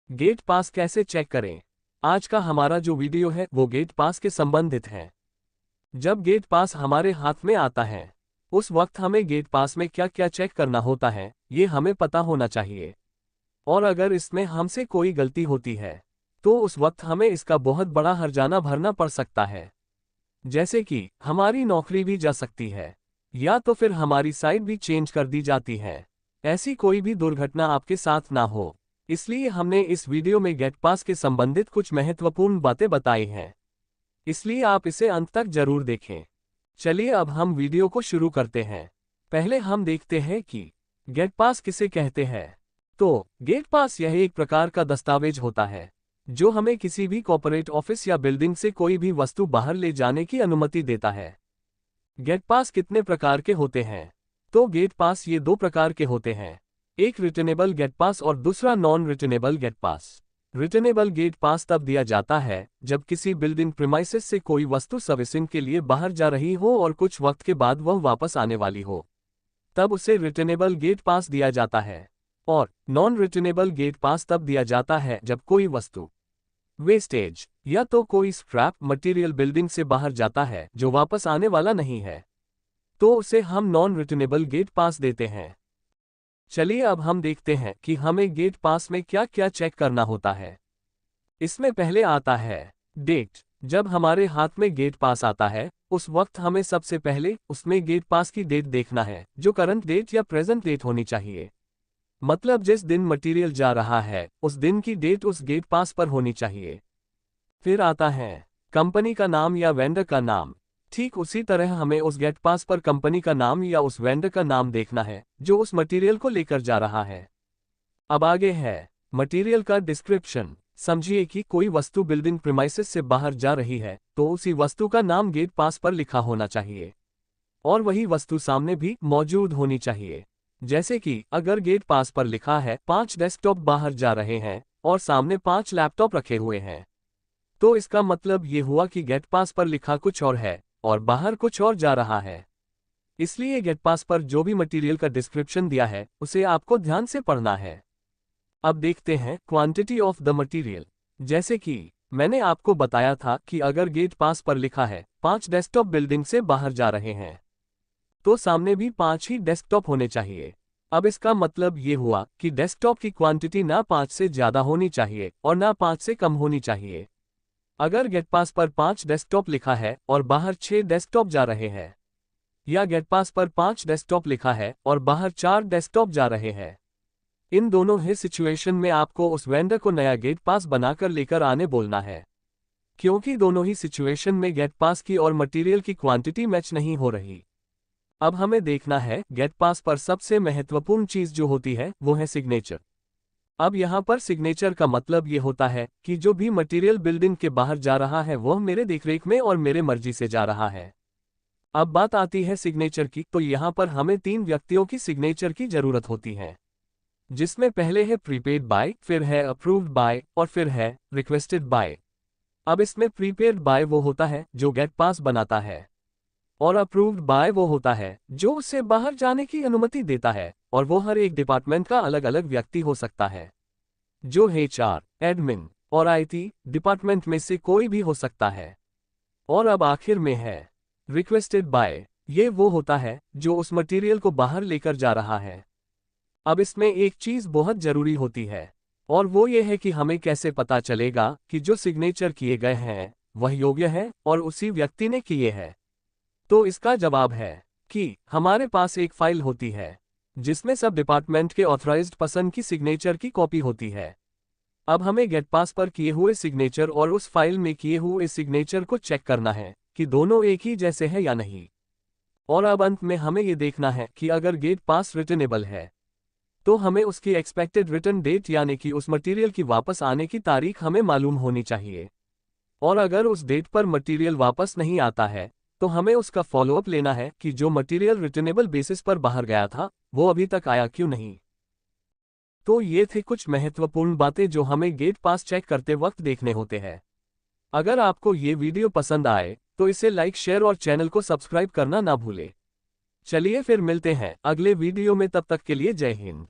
Gate पास कैसे check करें? आज का हमारा जो वीडियो है वो गेट पास के संबंधित है। जब गेट पास हमारे हाथ में आता है उस वक्त हमें गेट पास में क्या क्या चेक करना होता है ये हमें पता होना चाहिए। और अगर इसमें हमसे कोई गलती होती है तो उस वक्त हमें इसका बहुत बड़ा हर्जाना भरना पड़ सकता है। जैसे कि हमारी नौकरी भी जा सकती है या तो फिर हमारी साइट भी चेंज कर दी जाती है। ऐसी कोई भी दुर्घटना आपके साथ ना हो, इसलिए हमने इस वीडियो में गेट पास के संबंधित कुछ महत्वपूर्ण बातें बताई हैं, इसलिए आप इसे अंत तक जरूर देखें। चलिए अब हम वीडियो को शुरू करते हैं। पहले हम देखते हैं कि गेट पास किसे कहते हैं। तो गेट पास यह एक प्रकार का दस्तावेज होता है जो हमें किसी भी कॉर्पोरेट ऑफिस या बिल्डिंग से कोई भी वस्तु बाहर ले जाने की अनुमति देता है। गेट पास कितने प्रकार के होते हैं? तो गेट पास ये दो प्रकार के होते हैं, एक रिटर्नेबल गेट पास और दूसरा नॉन रिटर्नेबल गेट पास। रिटर्नेबल गेट पास तब दिया जाता है जब किसी बिल्डिंग प्रीमाइसेस से कोई वस्तु सर्विसिंग के लिए बाहर जा रही हो और कुछ वक्त के बाद वह वापस आने वाली हो, तब उसे रिटर्नेबल गेट पास दिया जाता है। और नॉन रिटर्नेबल गेट पास तब दिया जाता है जब कोई वस्तु वेस्टेज या तो कोई स्क्रैप मटेरियल बिल्डिंग से बाहर जाता है जो वापस आने वाला नहीं है, तो उसे हम नॉन रिटर्नेबल गेट पास देते हैं। चलिए अब हम देखते हैं कि हमें गेट पास में क्या क्या चेक करना होता है। इसमें पहले आता है डेट। जब हमारे हाथ में गेट पास आता है उस वक्त हमें सबसे पहले उसमें गेट पास की डेट देखना है, जो करंट डेट या प्रेजेंट डेट होनी चाहिए। मतलब जिस दिन मटेरियल जा रहा है उस दिन की डेट उस गेट पास पर होनी चाहिए। फिर आता है कंपनी का नाम या वेंडर का नाम। ठीक उसी तरह हमें उस गेट पास पर कंपनी का नाम या उस वेंडर का नाम देखना है जो उस मटेरियल को लेकर जा रहा है। अब आगे है मटेरियल का डिस्क्रिप्शन। समझिए कि कोई वस्तु बिल्डिंग प्रीमाइसेस से बाहर जा रही है तो उसी वस्तु का नाम गेट पास पर लिखा होना चाहिए और वही वस्तु सामने भी मौजूद होनी चाहिए। जैसे कि अगर गेट पास पर लिखा है 5 डेस्कटॉप बाहर जा रहे हैं और सामने 5 लैपटॉप रखे हुए हैं, तो इसका मतलब ये हुआ कि गेट पास पर लिखा कुछ और है और बाहर कुछ और जा रहा है। इसलिए गेट पास पर जो भी मटेरियल का डिस्क्रिप्शन दिया है उसे आपको ध्यान से पढ़ना है। अब देखते हैं क्वांटिटी ऑफ द मटेरियल। जैसे कि मैंने आपको बताया था कि अगर गेट पास पर लिखा है 5 डेस्कटॉप बिल्डिंग से बाहर जा रहे हैं तो सामने भी 5 ही डेस्कटॉप होने चाहिए। अब इसका मतलब ये हुआ कि डेस्कटॉप की क्वांटिटी ना 5 से ज्यादा होनी चाहिए और ना 5 से कम होनी चाहिए। अगर गेट पास पर 5 डेस्कटॉप लिखा है और बाहर 6 डेस्कटॉप जा रहे हैं, या गेट पास पर 5 डेस्कटॉप लिखा है और बाहर 4 डेस्कटॉप जा रहे हैं, इन दोनों ही सिचुएशन में आपको उस वेंडर को नया गेट पास बनाकर लेकर आने बोलना है, क्योंकि दोनों ही सिचुएशन में गेट पास की और मटेरियल की क्वांटिटी मैच नहीं हो रही। अब हमें देखना है गेट पास पर सबसे महत्वपूर्ण चीज जो होती है वो है सिग्नेचर। अब यहाँ पर सिग्नेचर का मतलब ये होता है कि जो भी मटेरियल बिल्डिंग के बाहर जा रहा है वह मेरे देखरेख में और मेरे मर्जी से जा रहा है। अब बात आती है सिग्नेचर की, तो यहाँ पर हमें 3 व्यक्तियों की सिग्नेचर की जरूरत होती है, जिसमें पहले है प्रीपेड बाय, फिर है अप्रूव्ड बाय और फिर है रिक्वेस्टेड बाय। अब इसमें प्रीपेड बाय वो होता है जो गेट पास बनाता है और अप्रूव्ड बाय वो होता है जो उससे बाहर जाने की अनुमति देता है, और वो हर एक डिपार्टमेंट का अलग अलग व्यक्ति हो सकता है, जो HR, एडमिन और IT डिपार्टमेंट में से कोई भी हो सकता है। और अब आखिर में है रिक्वेस्टेड बाय। ये वो होता है जो उस मटेरियल को बाहर लेकर जा रहा है। अब इसमें एक चीज बहुत जरूरी होती है और वो ये है कि हमें कैसे पता चलेगा कि जो सिग्नेचर किए गए हैं वह योग्य है और उसी व्यक्ति ने किए हैं। तो इसका जवाब है कि हमारे पास एक फाइल होती है जिसमें सब डिपार्टमेंट के ऑथराइज्ड पर्सन की सिग्नेचर की कॉपी होती है। अब हमें गेट पास पर किए हुए सिग्नेचर और उस फाइल में किए हुए सिग्नेचर को चेक करना है कि दोनों एक ही जैसे हैं या नहीं। और अब अंत में हमें ये देखना है कि अगर गेट पास रिटर्नेबल है तो हमें उसकी एक्सपेक्टेड रिटर्न डेट यानी कि उस मटेरियल की वापस आने की तारीख हमें मालूम होनी चाहिए। और अगर उस डेट पर मटेरियल वापस नहीं आता है तो हमें उसका फॉलोअप लेना है कि जो मटेरियल रिटर्नेबल बेसिस पर बाहर गया था वो अभी तक आया क्यों नहीं। तो ये थे कुछ महत्वपूर्ण बातें जो हमें गेट पास चेक करते वक्त देखने होते हैं। अगर आपको ये वीडियो पसंद आए तो इसे लाइक, शेयर और चैनल को सब्सक्राइब करना ना भूलें। चलिए फिर मिलते हैं अगले वीडियो में, तब तक के लिए जय हिंद।